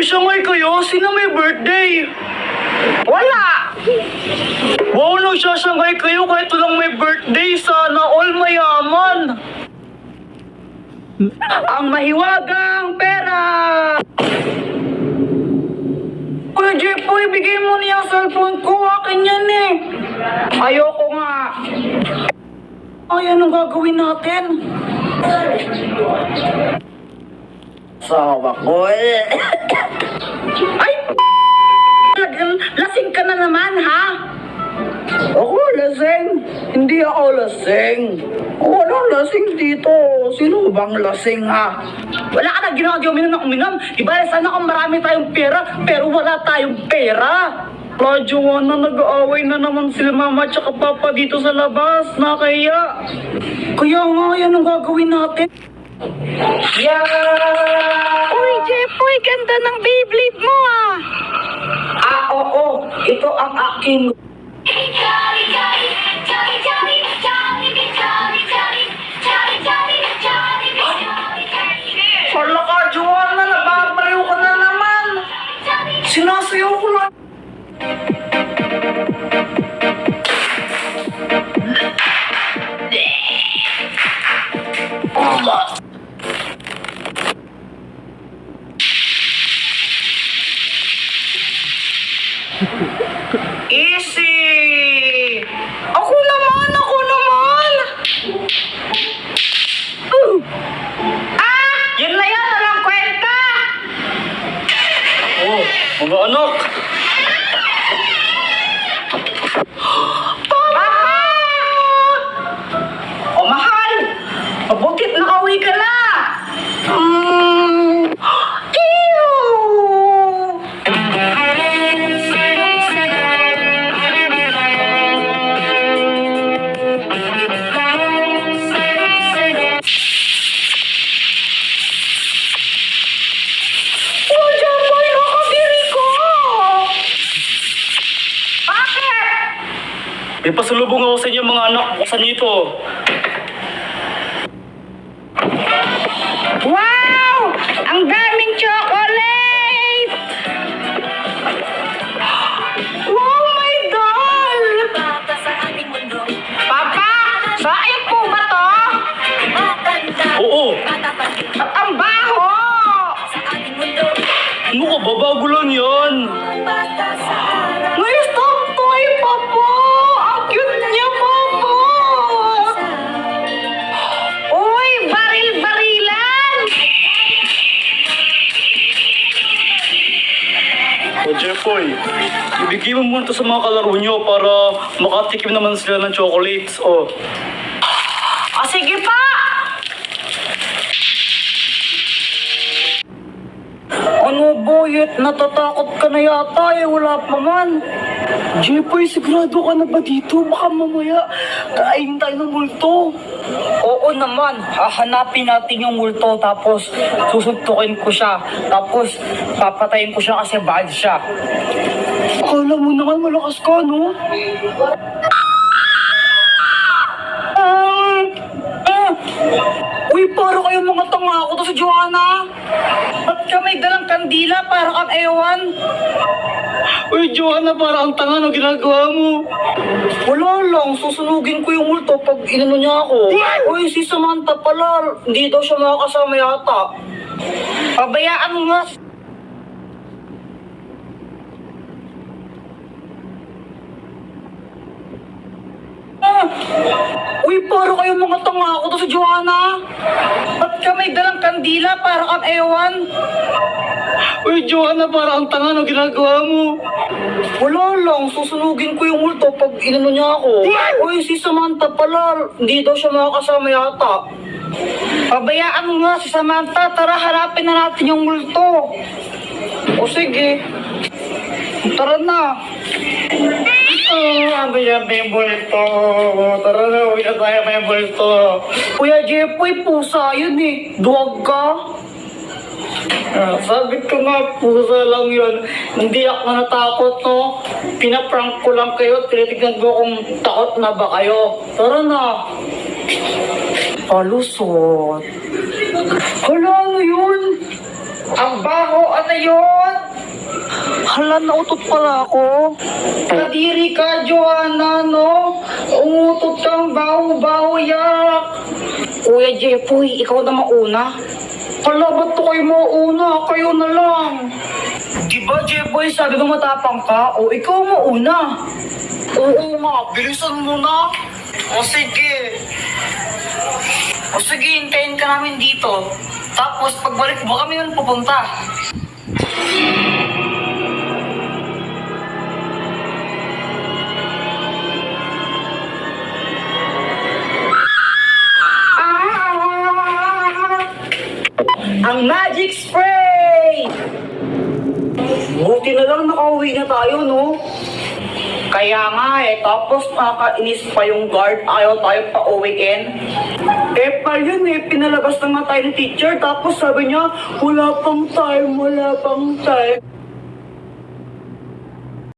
Nagsisangay kayo? Sino may birthday? Wala! Wow, nagsasangay kayo kahit walang may birthday. Sana all mayaman. Ang mahiwagang pera! Kuya Jepoy, bigay mo niya ang cellphone ko. Akin yan eh. Ayoko nga. Ay, anong gagawin natin? Sawa ko eh. Ay, lasing ka na naman, ha? Ako lasing. Hindi ako lasing. Walang lasing dito. Sino bang lasing ha? Wala ka na ginawa, di uminom na uminom. Iba, sana kung marami tayong pera, pero wala tayong pera. Joanna, nag-aaway na naman sila mama at papa dito sa labas. Nakaya. Kaya nga, yan ang gagawin natin. Yeah! Uy, Jepoy, ganda ng Beyblade mo ah! Oo. Ito ang aking... Hala ka, Joanna, nababaliw ka na naman. Sinasayaw ko na. Easy! Ako naman! Yun na yan! Walang kwenta! Oh, mga anak! Papa! Oh, mahal! Mabutit nakauwi ka na! May pasalubong ako sa inyo mga anak. Buksan niyo ito. Wow! Ang daming chocolate! Wow, my doll! Papa, sayang po ba to? Oo. At ang baho! Ano ka ba? Bago lang yan. May stop toy, Papa! Ang cute niya, Papa! Uy, baril-barilan! O Jepoy, ibigay mo muna ito sa mga kalaro nyo para makatikim naman sila ng chocolates. O. Sige pa! Ano, Boyet? Natatakot ka na yata eh. Wala pa man. Jepoy, sigurado ka na ba dito? Baka mamaya kain tayo ng multo. Oo naman. Hahanapin natin yung multo tapos susuntukin ko siya. Tapos papatayin ko siya kasi bad siya. Akala mo naman malakas ka, no? Uy, para kayong mga tanga ako to si Joanna. Ba't ka may dalang kandila para kang ewan? Uy, Joanna, para ang tanga no ginagawa mo. Wala lang, susunugin ko yung multo pag inano niya ako. Uy, si Samantha pala, hindi daw siya makakasama yata. Pabayaan mo nga. Uy, para kayong mga tanga ako to si Joanna. Ba't ka may dalang kandila para kang ewan? Uy, Joanna, para ang tanga no ginagawa mo. Wala lang, susunugin ko yung multo pag inano niya ako. Uy, si Samantha pala, hindi daw siya makakasama yata. Pabayaan mo nga si Samantha, tara harapin na natin yung multo. O sige, tara na. Ano yan, may multo? Tara na, uwi na tayo, may multo. Kuya Jepoy, pusa yun eh. Duwag ka. Sabi ko nga, pusa lang yun. Hindi ako natakot, no? Pinaprank ko lang kayo. Tinitignan ko kung takot na ba kayo. Tara na. Palusot. Hala, ano yun? Ang baho, ano yun? nautot pala ako. Kadiri ka, Joanna, no? Umutot kang baho-baho, yak. Kuya Jepoy, ikaw na mauna. Hala, ba't to kayo mauna? Kayo na lang. Di ba, Jepoy, sabi mo matapang ka? O, ikaw mauna. Oo nga, bilisan mo na. O, sige. O, sige, hintayin ka namin dito. Tapos, pagbalik mo kami nun pupunta. Ang magic spray! Buti na lang nakauwi na tayo, no? Kaya nga eh, tapos nakakainis pa yung guard, ayaw tayo pa uwiin. Eh, pal yun eh, pinalabas na nga tayo ng teacher, tapos sabi niya, wala pang time.